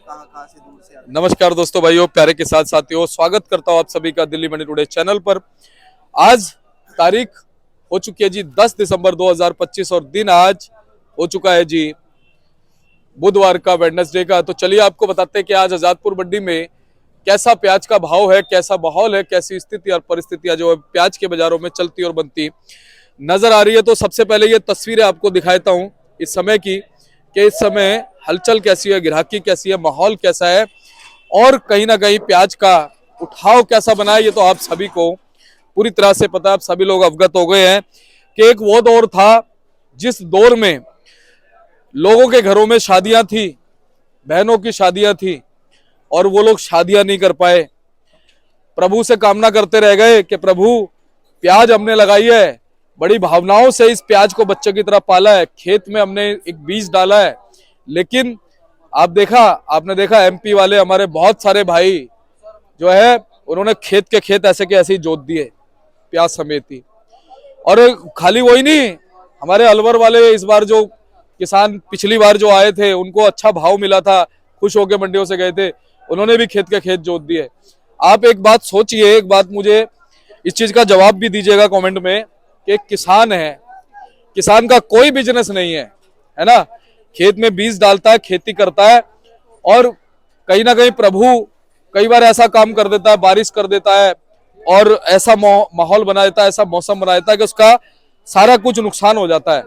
कहाँ कहाँ से दूर से आते हैं। नमस्कार दोस्तों, भाइयों, प्यारे के साथ साथियों, स्वागत करता हूं आप सभी का दिल्ली मंडी टुडे चैनल पर। आज तारीख हो चुकी है जी 10 दिसंबर 2025 और दिन आज हो चुका है जी बुधवार का, वेडनेसडे का। तो चलिए आपको बताते हैं कि आज आजादपुर मंडी में कैसा प्याज का भाव है, कैसा माहौल है, कैसी स्थिति और परिस्थितियां जो है प्याज के बाजारों में चलती और बनती नजर आ रही है। तो सबसे पहले ये तस्वीरें आपको दिखाता हूं इस समय की, कि इस समय हलचल कैसी है, ग्राहकी कैसी है, माहौल कैसा है और कहीं ना कहीं प्याज का उठाव कैसा बना है। ये तो आप सभी को पूरी तरह से पता है, आप सभी लोग अवगत हो गए हैं कि एक वो दौर था जिस दौर में लोगों के घरों में शादियां थी, बहनों की शादियां थी और वो लोग शादियां नहीं कर पाए। प्रभु से कामना करते रह गए कि प्रभु प्याज हमने लगाई है, बड़ी भावनाओं से इस प्याज को बच्चे की तरह पाला है, खेत में हमने एक बीज डाला है, लेकिन आपने देखा एमपी वाले हमारे बहुत सारे भाई जो है उन्होंने खेत के खेत ऐसे के ऐसे ही जोत दिए प्याज समेत ही। और खाली वही नहीं, हमारे अलवर वाले इस बार जो किसान पिछली बार जो आए थे उनको अच्छा भाव मिला था, खुश होकर मंडियों से गए थे, उन्होंने भी खेत के खेत जोत दिए। आप एक बात सोचिए, एक बात मुझे इस चीज का जवाब भी दीजिएगा कमेंट में कि किसान है, किसान का कोई बिजनेस नहीं है ना, खेत में बीज डालता है, खेती करता है और कहीं ना कहीं प्रभु कई बार ऐसा काम कर देता है, बारिश कर देता है और ऐसा माहौल बना देता है, ऐसा मौसम बना देता है कि उसका सारा कुछ नुकसान हो जाता है।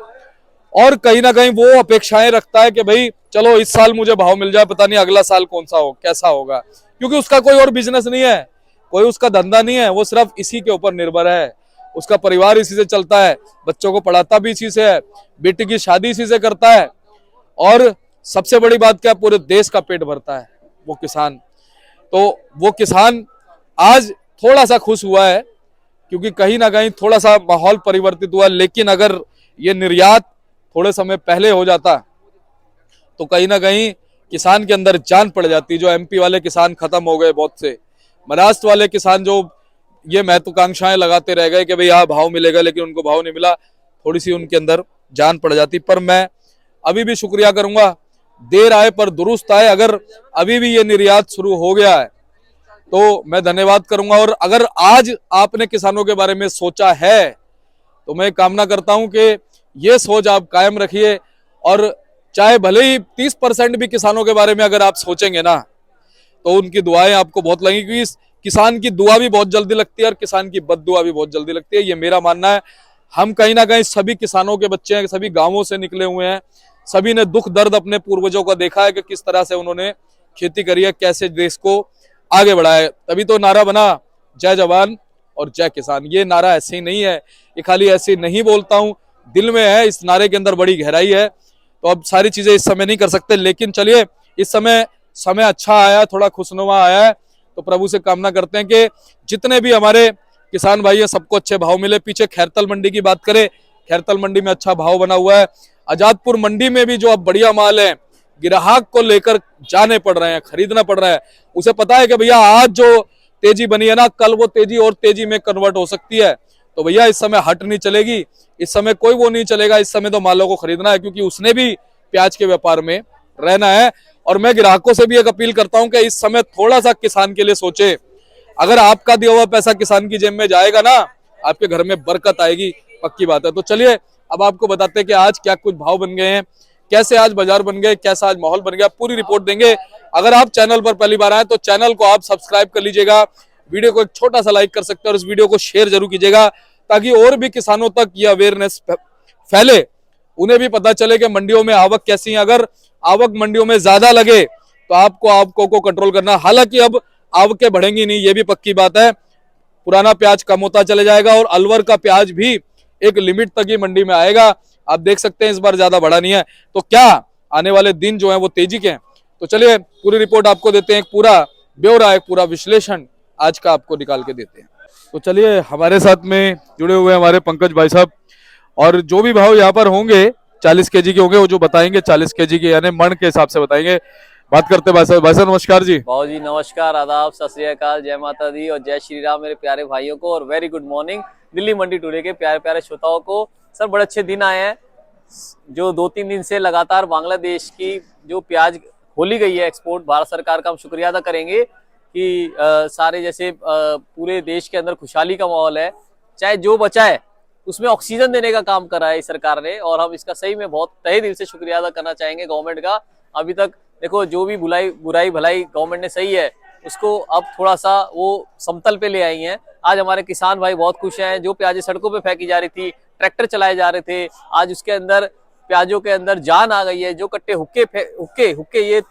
और कहीं ना कहीं वो अपेक्षाएं रखता है कि भाई चलो इस साल मुझे भाव मिल जाए, पता नहीं अगला साल कौन सा हो, कैसा होगा, क्योंकि उसका कोई और बिजनेस नहीं है, कोई उसका धंधा नहीं है, वो सिर्फ इसी के ऊपर निर्भर है, उसका परिवार इसी से चलता है, बच्चों को पढ़ाता भी इसी से है, बेटी की शादी इसी से करता है और सबसे बड़ी बात क्या, पूरे देश का पेट भरता है वो किसान। तो वो किसान आज थोड़ा सा खुश हुआ है क्योंकि कहीं ना कहीं थोड़ा सा माहौल परिवर्तित हुआ, लेकिन अगर ये निर्यात थोड़े समय पहले हो जाता तो कहीं ना कहीं किसान के अंदर जान पड़ जाती। जो एमपी वाले किसान खत्म हो गए, बहुत से महाराष्ट्र वाले किसान जो ये महत्वाकांक्षाएं लगाते रह गए कि भाई यहाँ भाव मिलेगा, लेकिन उनको भाव नहीं मिला, थोड़ी सी उनके अंदर जान पड़ जाती। पर मैं अभी भी शुक्रिया करूंगा, देर आए पर दुरुस्त आए। अगर अभी भी ये निर्यात शुरू हो गया है तो मैं धन्यवाद करूंगा। और अगर आज आपने किसानों के बारे में सोचा है तो मैं कामना करता हूं कि ये सोच आप कायम रखिए और चाहे भले ही 30% भी किसानों के बारे में अगर आप सोचेंगे ना तो उनकी दुआएं आपको बहुत लगेंगी, क्योंकि किसान की दुआ भी बहुत जल्दी लगती है और किसान की बद्दुआ भी बहुत जल्दी लगती है, ये मेरा मानना है। हम कहीं ना कहीं सभी किसानों के बच्चे हैं, सभी गांवों से निकले हुए हैं, सभी ने दुख दर्द अपने पूर्वजों का देखा है कि किस तरह से उन्होंने खेती करी है, कैसे देश को आगे बढ़ाया। तभी तो नारा बना जय जवान और जय किसान। ये नारा ऐसे ही नहीं है, ये खाली ऐसे नहीं बोलता हूं, दिल में है, इस नारे के अंदर बड़ी गहराई है। तो अब सारी चीजें इस समय नहीं कर सकते, लेकिन चलिए इस समय अच्छा आया, थोड़ा खुशनुमा आया है, तो प्रभु से कामना करते हैं कि जितने भी हमारे किसान भाई हैं सबको अच्छे भाव मिले। पीछे खैरतल मंडी की बात करें, खैरतल मंडी में अच्छा भाव बना हुआ है। आजादपुर मंडी में भी जो अब बढ़िया माल है, ग्राहक को लेकर जाने पड़ रहे हैं, खरीदना पड़ रहा है। उसे पता है कि भैया आज जो तेजी बनी है ना, कल वो तेजी और तेजी में कन्वर्ट हो सकती है, तो भैया इस समय हट नहीं चलेगी, इस समय कोई वो नहीं चलेगा, इस समय तो मालों को खरीदना है, क्योंकि उसने भी प्याज के व्यापार में रहना है। और मैं ग्राहकों से भी एक अपील करता हूं कि इस समय थोड़ा सा किसान के लिए सोचे। अगर आपका दिया हुआ पैसा किसान की जेब में जाएगा ना, आपके घर में बरकत आएगी, पक्की बात है। तो चलिए अब आपको बताते हैं कि आज क्या कुछ भाव बन गए हैं, कैसे आज बाजार बन गए, कैसा आज माहौल बन गया, पूरी रिपोर्ट देंगे। अगर आप चैनल पर पहली बार आए तो चैनल को आप सब्सक्राइब कर लीजिएगा, वीडियो को एक छोटा सा लाइक कर सकते हैं और इस वीडियो को शेयर जरूर कीजिएगा, ताकि और भी किसानों तक ये अवेयरनेस फैले, उन्हें भी पता चले कि मंडियों में आवक कैसी है। अगर आवक मंडियों में ज्यादा लगे तो आपको आवकों को कंट्रोल करना। हालांकि अब आवकें बढ़ेंगी नहीं, ये भी पक्की बात है, पुराना प्याज कम होता चले जाएगा और अलवर का प्याज भी एक लिमिट तक ही मंडी में आएगा। आप देख सकते हैं इस बार ज्यादा बढ़ा नहीं है, तो क्या आने वाले दिन जो है वो तेजी के हैं। तो चलिए पूरी रिपोर्ट आपको देते हैं, एक पूरा ब्यौरा, एक पूरा विश्लेषण आज का आपको निकाल के देते हैं। तो चलिए हमारे साथ में जुड़े हुए हमारे पंकज भाई साहब, और जो भी भाव यहाँ पर होंगे 40 केजी के होंगे, वो जो बताएंगे 40 केजी के यानी मण के हिसाब से बताएंगे। बात करते भाई साहब नमस्कार जी। भाव जी नमस्कार, आदाब, सत श्री अकाल, जय माता दी और जय श्री राम मेरे प्यारे भाइयों को, और वेरी गुड मॉर्निंग दिल्ली मंडी टुडे के प्यारे प्यारे श्रोताओं को। सर बड़े अच्छे दिन आए हैं, जो 2-3 दिन से लगातार बांग्लादेश की जो प्याज खोली गई है एक्सपोर्ट, भारत सरकार का हम शुक्रिया अदा करेंगे कि सारे जैसे पूरे देश के अंदर खुशहाली का माहौल है, चाहे जो बचा है उसमें ऑक्सीजन देने का काम करा है इस सरकार ने, और हम इसका सही में बहुत तहे दिल से शुक्रिया अदा करना चाहेंगे गवर्नमेंट का। अभी तक देखो जो भी बुराई भलाई गवर्नमेंट ने सही है उसको अब थोड़ा सा वो समतल पे ले आई हैं। आज हमारे किसान भाई बहुत खुश हैं। जो प्याजें सड़कों पे फेंकी जा रही थी, ट्रैक्टर चलाए जा रहे थे, आज उसके अंदर प्याजों के अंदर जान आ गई है। जो कट्टे हुक्के ये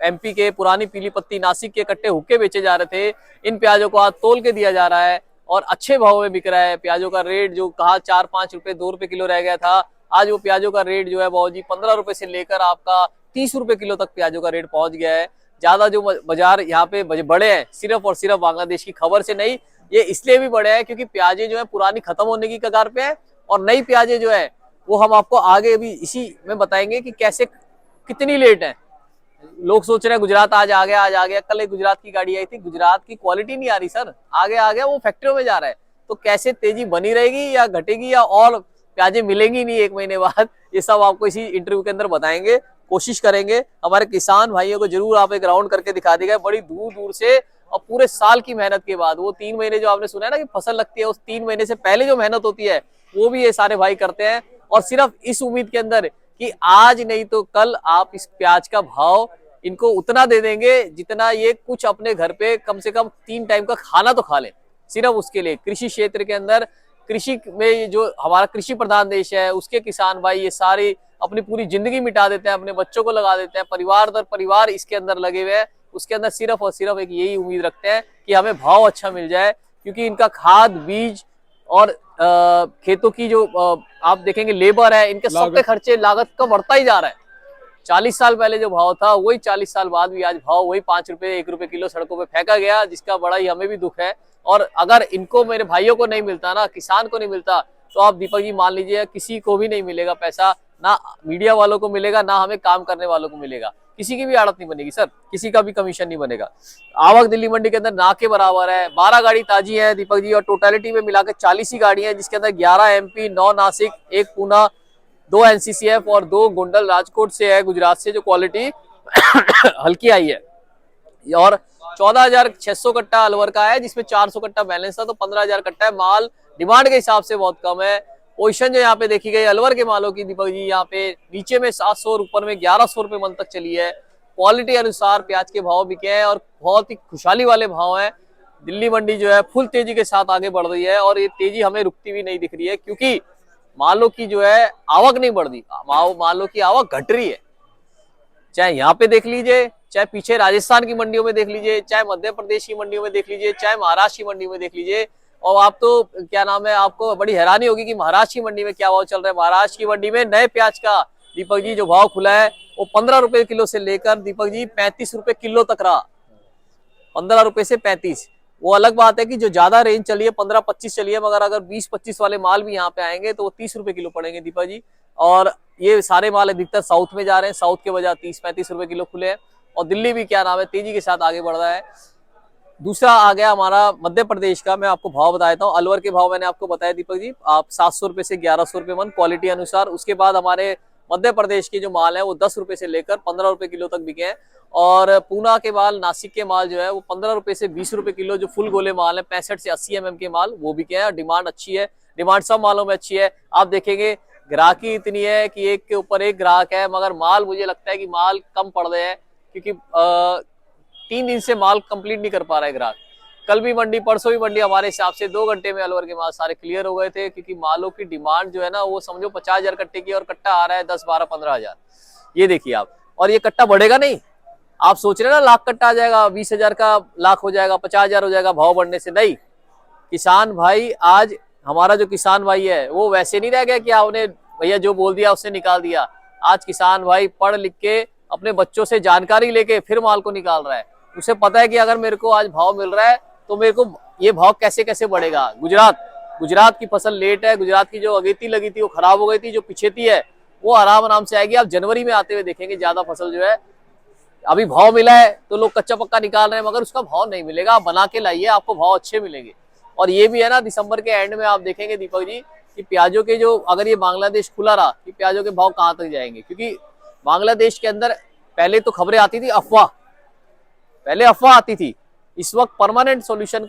एमपी के पुरानी पीली पत्ती नासिक के कट्टे हुक्के बेचे जा रहे थे, इन प्याजों को आज तोल के दिया जा रहा है और अच्छे भाव में बिक रहा है। प्याजों का रेट जो कहा 4-5 रुपए 2 रुपए किलो रह गया था, आज वो प्याजों का रेट जो है बाबूजी 15 रुपए से लेकर आपका 30 रुपए किलो तक प्याजों का रेट पहुंच गया है। ज्यादा जो बाजार यहाँ पे बड़े हैं सिर्फ और सिर्फ बांग्लादेश की खबर से नहीं, ये इसलिए भी बड़े हैं क्योंकि प्याजें जो है पुरानी खत्म होने की कगार पे है और नई प्याजें जो है वो हम आपको आगे भी इसी में बताएंगे कि कैसे कितनी लेट है। लोग सोच रहे हैं गुजरात आज आ गया। कल एक गुजरात की गाड़ी आई थी, गुजरात की क्वालिटी नहीं आ रही सर, आगे आ गया, वो फैक्ट्रियों में जा रहा है। तो कैसे तेजी बनी रहेगी या घटेगी या और प्याजें मिलेंगी नहीं 1 महीने बाद, ये सब आपको इसी इंटरव्यू के अंदर बताएंगे, कोशिश करेंगे। हमारे किसान भाइयों को जरूर आप एक राउंड करके दिखा देगा, बड़ी दूर दूर से और पूरे साल की मेहनत के बाद। वो 3 महीने जो आपने सुना है ना कि फसल लगती है, उस 3 महीने से पहले जो मेहनत होती है वो भी ये सारे भाई करते हैं, और सिर्फ इस उम्मीद के अंदर कि आज नहीं तो कल आप इस प्याज का भाव इनको उतना दे देंगे जितना ये कुछ अपने घर पे कम से कम 3 टाइम का खाना तो खा ले। सिर्फ उसके लिए कृषि क्षेत्र के अंदर, कृषि में जो हमारा कृषि प्रधान देश है उसके किसान भाई ये सारी अपनी पूरी जिंदगी मिटा देते हैं, अपने बच्चों को लगा देते हैं, परिवार दर परिवार इसके अंदर लगे हुए हैं। उसके अंदर सिर्फ और सिर्फ एक यही उम्मीद रखते हैं कि हमें भाव अच्छा मिल जाए, क्योंकि इनका खाद बीज और खेतों की जो आप देखेंगे लेबर है, इनके सबके खर्चे लागत का बढ़ता ही जा रहा है। 40 साल पहले जो भाव था वही 40 साल बाद भी आज भाव वही 5 रुपए 1 रुपए किलो सड़कों पे फेंका गया, जिसका बड़ा ही हमें भी दुख है। और अगर इनको मेरे भाइयों को नहीं मिलता ना, किसान को नहीं मिलता, तो आप दीपक जी मान लीजिए किसी को भी नहीं मिलेगा पैसा, ना मीडिया वालों को मिलेगा, ना हमें काम करने वालों को मिलेगा, किसी की भी आड़त नहीं बनेगी सर, किसी का भी कमीशन नहीं बनेगा। आवक दिल्ली मंडी के अंदर ना के बराबर है। 12 गाड़ी ताजी है दीपक जी, और टोटलिटी में मिलाकर 40 ही गाड़ी है, जिसके अंदर 11 एमपी, 9 नासिक, 1 पूना, 2 एनसीसीएफ और 2 गोंडल राजकोट से है, गुजरात से, जो क्वालिटी हल्की आई है। और 14,600 कट्टा अलवर का है, जिसमें 400 कट्टा बैलेंस था, तो 15,000 कट्टा है। माल डिमांड के हिसाब से बहुत कम है। पोजीशन जो यहाँ पे देखी गई अलवर के मालों की दीपक जी, यहाँ पे नीचे में 700 और ऊपर में 1100 रुपए मन तक चली है। क्वालिटी अनुसार प्याज के भाव बिके हैं और बहुत ही खुशहाली वाले भाव हैं। दिल्ली मंडी जो है फुल तेजी के साथ आगे बढ़ रही है, और ये तेजी हमें रुकती हुई नहीं दिख रही है, क्योंकि मालों की जो है आवक नहीं बढ़ रही, मालों की आवक घट रही है। चाहे यहाँ पे देख लीजिए, चाहे पीछे राजस्थान की मंडियों में देख लीजिए, चाहे मध्य प्रदेश की मंडियों में देख लीजिए, चाहे महाराष्ट्र की मंडी में देख लीजिए। और आप तो क्या नाम है, आपको बड़ी हैरानी होगी कि महाराष्ट्र की मंडी में क्या भाव चल रहा है। महाराष्ट्र की मंडी में नए प्याज का दीपक जी जो भाव खुला है वो 15 रुपए किलो से लेकर दीपक जी 35 रुपए किलो तक रहा। 15 रुपए से 35। वो अलग बात है कि जो ज्यादा रेंज चली है 15-25 चली है, मगर अगर 20-25 वाले माल भी यहाँ पे आएंगे तो वो 30 रुपए किलो पड़ेंगे दीपक जी। और ये सारे माल अधिकतर साउथ में जा रहे हैं, साउथ के वजह 30-35 रुपए किलो खुले हैं। और दिल्ली भी क्या नाम है तेजी के साथ आगे बढ़ रहा है। दूसरा आ गया हमारा मध्य प्रदेश का, मैं आपको भाव बता देता हूँ। अलवर के भाव मैंने आपको बताया दीपक जी, आप 700 रुपए से 1100 रुपए मन क्वालिटी अनुसार। उसके बाद हमारे मध्य प्रदेश के जो माल है वो 10 रुपए से लेकर 15 रुपए किलो तक बिके हैं। और पूना के माल, नासिक के माल जो है वो 15 रुपए से 20 रुपए किलो, जो फुल गोले माल है 65 से 80 mm के माल, वो बिके हैं। डिमांड अच्छी है, डिमांड सब मालों में अच्छी है। आप देखेंगे ग्राहकी इतनी है कि एक के ऊपर एक ग्राहक है, मगर माल मुझे लगता है कि माल कम पड़ रहे हैं, क्योंकि 3 दिन से माल कंप्लीट नहीं कर पा रहा है ग्राहक। कल भी मंडी, परसों भी मंडी, हमारे हिसाब से 2 घंटे में अलवर के माल सारे क्लियर हो गए थे, क्योंकि मालों की डिमांड जो है ना वो समझो 50,000 कट्टे की, और कट्टा आ रहा है 10, 12, 15,000। ये देखिए आप, और ये कट्टा बढ़ेगा नहीं। आप सोच रहे हैं ना लाख कट्टा आ जाएगा, 20,000 का लाख हो जाएगा, 50,000 हो जाएगा भाव बढ़ने से, नहीं। किसान भाई, आज हमारा जो किसान भाई है वो वैसे नहीं रह गया कि आपने भैया जो बोल दिया उससे निकाल दिया। आज किसान भाई पढ़ लिख के अपने बच्चों से जानकारी लेके फिर माल को निकाल रहा है। उसे पता है कि अगर मेरे को आज भाव मिल रहा है तो मेरे को ये भाव कैसे कैसे बढ़ेगा। गुजरात की फसल लेट है, गुजरात की जो अगेती लगी थी वो खराब हो गई थी, जो पिछेती है वो आराम से आएगी। आप जनवरी में आते हुए देखेंगे ज्यादा फसल जो है। अभी भाव मिला है तो लोग कच्चा पक्का निकाल रहे हैं, मगर उसका भाव नहीं मिलेगा। आप बना के लाइए, आपको भाव अच्छे मिलेंगे। और ये भी है ना, दिसंबर के एंड में आप देखेंगे दीपक जी कि प्याजों के जो, अगर ये बांग्लादेश खुला रहा कि प्याजों के भाव कहाँ तक जाएंगे, क्योंकि बांग्लादेश के अंदर पहले तो खबरें आती थी अफवाह, पहले अफवाह आती थी। इस वक्त परमानेंट सॉल्यूशन,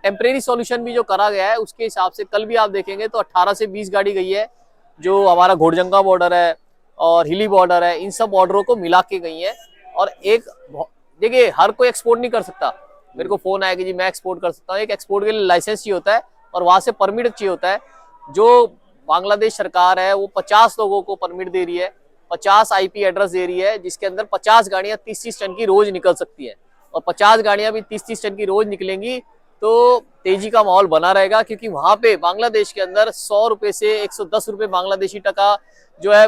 टेम्परेरी सॉल्यूशन भी जो करा गया है उसके हिसाब से कल भी आप देखेंगे तो 18 से 20 गाड़ी गई है, जो हमारा घोड़जंगा बॉर्डर है और हिली बॉर्डर है, इन सब बॉर्डरों को मिला के गई है। और एक देखिए, हर कोई एक्सपोर्ट नहीं कर सकता। मेरे को फोन आया कि जी मैं एक्सपोर्ट कर सकता हूँ, एक एक्सपोर्ट के लिए लाइसेंस चाहिए होता है और वहां से परमिट चाहिए होता है। जो बांग्लादेश सरकार है वो 50 लोगों को परमिट दे रही है, 50 आईपी एड्रेस दे रही है, जिसके अंदर 50 गाड़ियां 30-30 टन की रोज निकल सकती है। और 50 गाड़ियां भी 30-30 टन की रोज निकलेंगी तो तेजी का माहौल बना रहेगा, क्योंकि वहां पे बांग्लादेश के अंदर 100 रुपए से 110 रुपए बांग्लादेशी टका जो है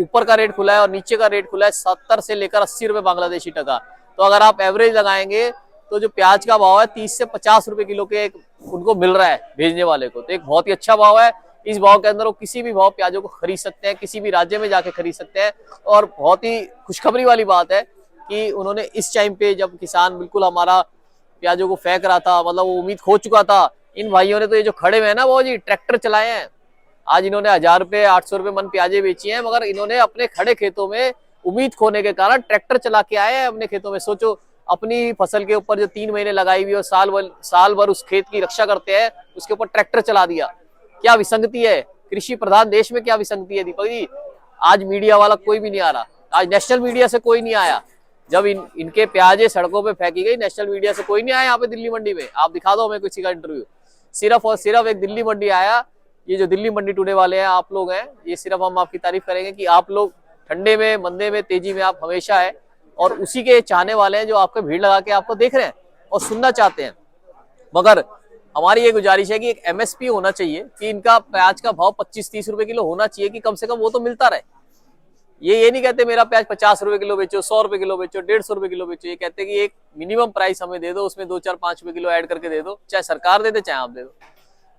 ऊपर का रेट खुला है, और नीचे का रेट खुला है 70 से लेकर 80 रुपए बांग्लादेशी टका। तो अगर आप एवरेज लगाएंगे तो जो प्याज का भाव है 30 से 50 रुपए किलो के उनको मिल रहा है भेजने वाले को, तो एक बहुत ही अच्छा भाव है। इस भाव के अंदर वो किसी भी भाव प्याजों को खरीद सकते हैं, किसी भी राज्य में जाके खरीद सकते हैं। और बहुत ही खुशखबरी वाली बात है कि उन्होंने इस टाइम पे, जब किसान बिल्कुल हमारा प्याजों को फेंक रहा था, मतलब वो उम्मीद खो चुका था, इन भाइयों ने तो ये जो खड़े हुए हैं ना वो जी ट्रैक्टर चलाए हैं। आज इन्होंने 1000 रुपए 800 रुपए मन प्याजे बेची हैं, मगर इन्होंने अपने खड़े खेतों में उम्मीद खोने के कारण ट्रैक्टर चला के आए हैं अपने खेतों में। सोचो, अपनी फसल के ऊपर जो 3 महीने लगाई हुई और साल भर उस खेत की रक्षा करते हैं, उसके ऊपर ट्रैक्टर चला दिया। क्या विसंगति है, कृषि प्रधान देश में क्या विसंगति है दीपक जी। आज मीडिया वाला कोई भी नहीं आ रहा, आज नेशनल मीडिया से कोई नहीं आया। जब इनके प्याजे सड़कों पे फेंकी गई, नेशनल मीडिया से कोई नहीं आया यहाँ पे दिल्ली मंडी में। आप दिखा दो हमें किसी का इंटरव्यू। सिर्फ और सिर्फ एक दिल्ली मंडी आया। ये जो दिल्ली मंडी टुडे वाले हैं, आप लोग हैं, ये सिर्फ हम आपकी तारीफ करेंगे कि आप लोग ठंडे में, मंदे में, तेजी में आप हमेशा है, और उसी के चाहने वाले हैं जो आपको भीड़ लगा के आपको देख रहे हैं और सुनना चाहते हैं। मगर हमारी ये गुजारिश है कि एक एमएसपी होना चाहिए, कि इनका प्याज का भाव 25-30 रुपए किलो होना चाहिए, कि कम से कम वो तो मिलता रहे। ये नहीं कहते मेरा प्याज 50 रुपए किलो बेचो, 100 रुपए किलो बेचो, 150 रुपए किलो बेचो। ये कहते कि एक मिनिमम प्राइस हमें दे दो, उसमें 2-4-5 रुपए किलो ऐड करके दे दो, चाहे सरकार दे दे चाहे आप दे दो।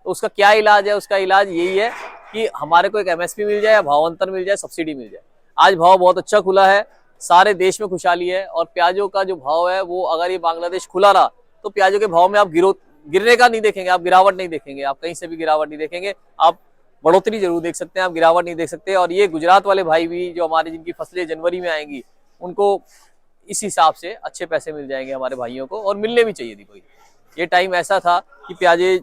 तो उसका क्या इलाज है? उसका इलाज यही है कि हमारे को एक एमएसपी मिल जाए, भावांतर मिल जाए, सब्सिडी मिल जाए। आज भाव बहुत अच्छा खुला है, सारे देश में खुशहाली है, और प्याजों का जो भाव है वो, अगर ये बांग्लादेश खुला रहा तो प्याजों के भाव में आप गिरने का नहीं देखेंगे, आप गिरावट नहीं देखेंगे, आप कहीं से भी गिरावट नहीं देखेंगे। आप बढ़ोतरी जरूर देख सकते हैं, आप गिरावट नहीं देख सकते। और ये गुजरात वाले भाई भी जो हमारे, जिनकी फसलें जनवरी में आएंगी, उनको इस हिसाब से अच्छे पैसे मिल जाएंगे हमारे भाइयों को, और मिलने भी चाहिए। देखो, ये टाइम ऐसा था कि प्याजे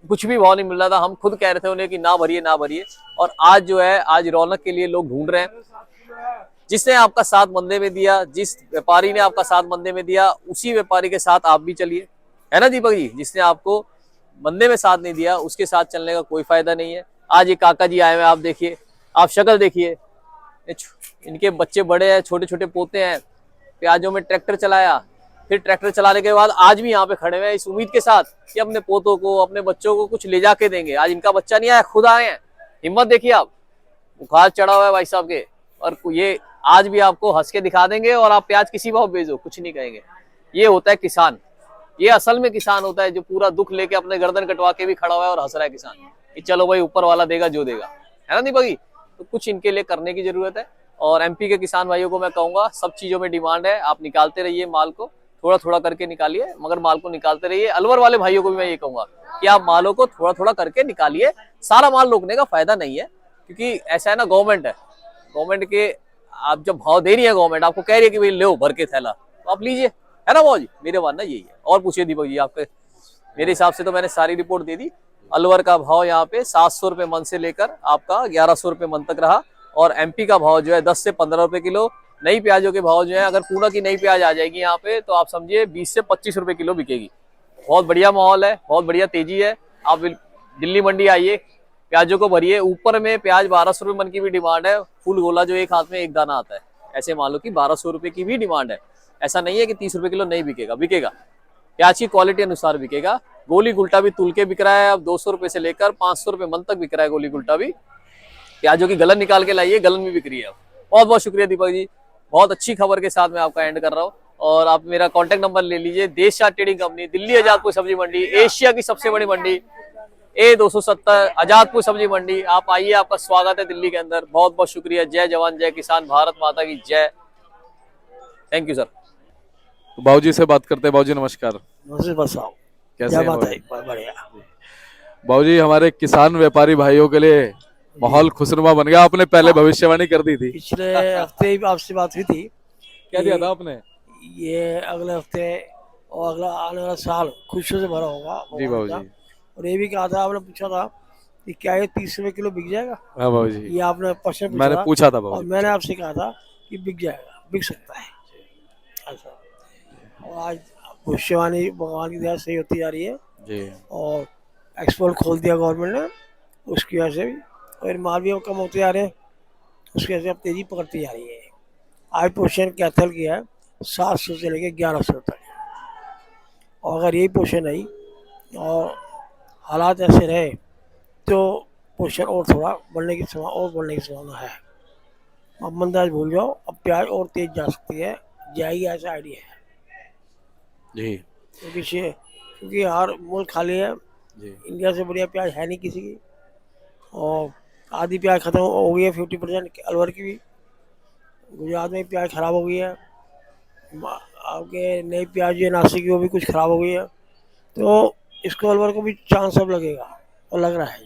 कुछ भी भाव नहीं मिल रहा था, हम खुद कह रहे थे उन्हें कि ना भरिए ना भरिए, और आज जो है, आज रौनक के लिए लोग ढूंढ रहे हैं। जिसने आपका साथ मंदे में दिया, जिस व्यापारी ने आपका साथ मंदे में दिया, उसी व्यापारी के साथ आप भी चलिए, है ना दीपक जी। जिसने आपको मंदे में साथ नहीं दिया, उसके साथ चलने का कोई फायदा नहीं है। आज ये काका जी आए हुए, आप देखिए, आप शक्ल देखिए, इनके बच्चे बड़े हैं, छोटे छोटे पोते हैं। प्याजों में ट्रैक्टर चलाया, फिर ट्रैक्टर चलाने के बाद आज भी यहाँ पे खड़े हुए हैं इस उम्मीद के साथ कि अपने पोतों को, अपने बच्चों को कुछ ले जाके देंगे। आज इनका बच्चा नहीं आया, खुद आए हैं। हिम्मत देखिए आप, बुखार चढ़ा हुआ है भाई साहब के, और ये आज भी आपको हंस के दिखा देंगे, और आप प्याज किसी भाव बेचो, कुछ नहीं कहेंगे। ये होता है किसान, ये असल में किसान होता है, जो पूरा दुख लेके अपने गर्दन कटवा के भी खड़ा हुआ है और हंस रहा है किसान कि चलो भाई ऊपर वाला देगा जो देगा, है ना दीपक जी। तो कुछ इनके लिए करने की जरूरत है। और एमपी के किसान भाइयों को मैं कहूंगा, सब चीजों में डिमांड है, आप निकालते रहिए माल को, थोड़ा थोड़ा करके निकालिए, मगर माल को निकालते रहिए। अलवर वाले भाइयों को भी मैं ये कहूंगा कि आप मालों को थोड़ा थोड़ा करके निकालिए, सारा माल रोकने का फायदा नहीं है। क्योंकि ऐसा है ना, गवर्नमेंट है, गवर्नमेंट के आप जब भाव दे रही है, गवर्नमेंट आपको कह रही है कि भाई लो भर के थैला, तो आप लीजिए, है ना जी। मेरे मानना यही है। और पूछिए दीपक जी आपके, मेरे हिसाब से तो मैंने सारी रिपोर्ट दे दी। अलवर का भाव यहाँ पे 700 रुपए मन से लेकर आपका 1100 रुपए मन तक रहा, और एमपी का भाव जो है 10 से 15 रुपए किलो। नई प्याजों के भाव जो है, अगर पूना की नई प्याज आ जाएगी यहाँ पे, तो आप समझिए 20 से 25 रुपए किलो बिकेगी। बहुत बढ़िया माहौल है, बहुत बढ़िया तेजी है। आप दिल्ली मंडी आइए, प्याजों को भरिए। ऊपर में प्याज 1200 रुपए मन की भी डिमांड है। फुल गोला जो एक हाथ में एक दाना आता है, ऐसे मालों की 1200 रुपए की भी डिमांड है। ऐसा नहीं है कि 30 रुपए किलो नहीं बिकेगा, बिकेगा। प्याज की क्वालिटी अनुसार बिकेगा। गोली गुल्टा भी तुल के बिक रहा है, अब 200 रुपए से लेकर 500 रुपए मन तक बिक रहा है गोली गुल्टा भी। प्याजों की गलन निकाल के लाइए, गलन भी बिक रही है। बहुत बहुत शुक्रिया दीपक जी, बहुत अच्छी खबर के साथ मैं आपका एंड कर रहा हूँ। और आप मेरा कांटेक्ट नंबर ले लीजिए। देश ट्रेडिंग कंपनी, दिल्ली आजादपुर सब्जी मंडी, एशिया की सबसे बड़ी मंडी, A270 आजादपुर सब्जी मंडी। आप आइए, आपका स्वागत है दिल्ली के अंदर। बहुत बहुत शुक्रिया। जय जवान जय किसान, भारत माता की जय। Thank you sir. तो बाबूजी से बात करते हैं। बाबूजी नमस्कार। बताओ कैसे क्या हैं बात है? बाबूजी? बढ़िया। बाबूजी, हमारे किसान व्यापारी भाइयों के लिए माहौल खुशनुमा बन गया। आपने पहले भविष्यवाणी कर दी थी। पिछले हफ्ते ही आपसे बात हुई थी क्या दिया था आपने? ये अगले हफ्ते और अगला आने वाला साल खुशियों से भरा होगा जी भगवान बाबू का। जी। और ये भी कहा था, आपने पूछा था कि क्या ये 30 रुपए किलो बिक जाएगा, हाँ बाबू जी, ये आपने प्रश्न पूछा मैंने था। पूछा था बाबू और जी, मैंने पूछा। आपसे कहा था कि बिक जाएगा, बिक सकता है ऐसा। और आज भविष्यवाणी भगवान की दया सही होती जा रही है। जी और एक्सपोर्ट खोल दिया गवर्नमेंट ने, उसकी वजह से भी। और माल भी अब कम होते जा रहे हैं, उसकी वजह से अब तेजी पकड़ती जा रही है। आज पोजीशन कैथल की है 700 से लेके 1100 तक। और अगर यही पोजीशन रही और हालात ऐसे रहे तो पोजीशन और थोड़ा बढ़ने की संभावना है। अब मंदाज भूल जाओ, अब प्याज और तेज जा सकती है, जाएगी ऐसा आइडिया है। जी क्योंकि हर मुल्क खाली है, जी इंडिया से बढ़िया प्याज है नहीं किसी की। और आधी प्याज खत्म हो गई है, 50% अलवर की भी। गुजरात में प्याज खराब हो गई है, आपके नई प्याज जो है नासिक की वो भी कुछ खराब हो गई है। तो इसको अलवर को भी चांस अब लगेगा, और लग रहा है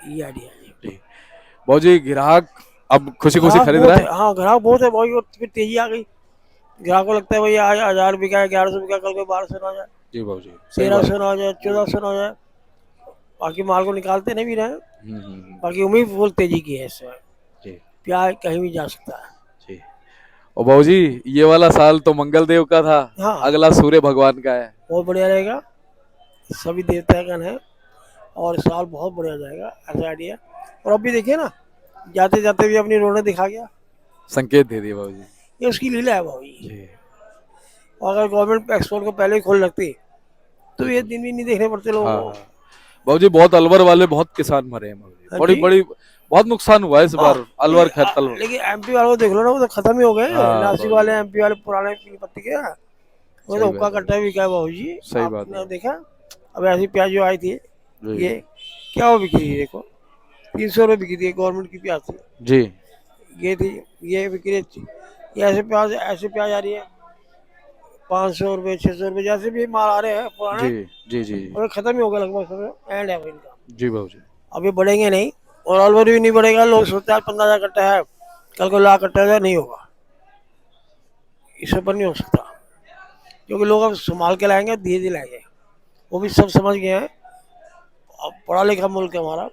ये आइडिया है। जी बाबू जी, ग्राहक अब खुशी खुशी ग्राहक खरीद बहुत रहा है, है? हाँ ग्राहक बहुत है भाई। और फिर तेजी आ गई, ग्राहक को लगता है भाई आज 1000 बिका है, 1100 बिका, कल को 1200 ना हो जाए, जी बाबू जी, सही 1300 बात। ना हो जाए, 1400 ना हो जाए। बाकी माल को निकालते नहीं भी रहे। हम्म। बाकी उम्मीद फुल तेजी की है इससे, जी प्याज कहीं भी जा सकता है। जी। और बाबू जी, ये वाला साल तो मंगल देव का था, हाँ अगला सूर्य भगवान का है। बहुत बढ़िया रहेगा, सभी देवतागण है, और साल बहुत बढ़िया जाएगा ऐसा आइडिया। और अब भी देखिए ना, जाते जाते भी अपनी रौनक दिखा गया। संकेत दे दिए बाबू जी। ये उसकी लीला है भाई। जी और अगर गवर्नमेंट एक्सपोर्ट को पहले ही खोल रखती तो ये दिन भी नहीं देखने पड़ते लोगों हाँ को। हाँ बाबू जी, बहुत अलवर वाले बहुत किसान मरे हैं बाबू जी, हाँ बड़ी जी। बड़ी बहुत नुकसान हुआ है इस हाँ, बार अलवर खैतल। लेकिन एमपी वालों को देख लो ना, वो तो खत्म ही हो गए। हाँ नासिक बाबू वाले जी, एमपी वाले पुराने पीली पत्ती के, वो तो सही हुक्का बात है, कट्टा भी क्या है बाबू जी। सही बात आपने है। देखा अब ऐसी प्याज जो आई थी, जी ये क्या हो बिकी थी, देखो 300 रुपये बिकी थी, गवर्नमेंट की प्याज थी जी ये थी, ये बिक्री थी। ये ऐसे प्याज आ रही है 500 रुपये 600 रुपये, जैसे भी माल आ रहे हैं पुराने, जी जी जी और ये खत्म ही हो गया लगभग, सब एंड है इनका। जी बाबू जी, अभी बढ़ेंगे नहीं, और अलवर भी नहीं बढ़ेगा। लोग सोचते हैं 15,000 कट्टा है, कल को 1,00,000 कट्टा है, नहीं होगा, इससे ऊपर नहीं हो सकता। क्योंकि लोग अब संभाल के लाएंगे, धीरे धीरे लाएंगे, वो भी सब समझ गए हैं। अब पढ़ा लिखा मुल्क है हमारा,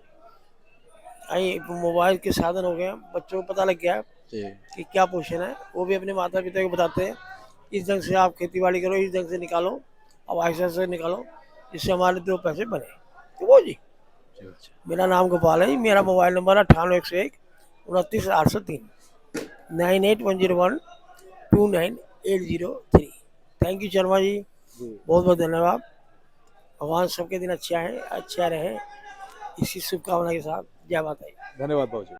आई मोबाइल के साधन हो गए हैं, बच्चों को पता लग गया है जी कि क्या पोजीशन है। वो भी अपने माता पिता को बताते हैं, इस ढंग से आप खेती बाड़ी करो, इस ढंग से निकालो, अब ऐसे से निकालो, जिससे हमारे 2 पैसे बने। तो वो जी, जी अच्छा। मेरा नाम गोपाल है जी, मेरा मोबाइल नंबर है 9801 29 803 9810129803। थैंक यू शर्मा जी, बहुत बहुत धन्यवाद। भगवान सबके दिन अच्छा रहे, इसी शुभकामना के साथ, जय माता दी। धन्यवाद बाबू जी।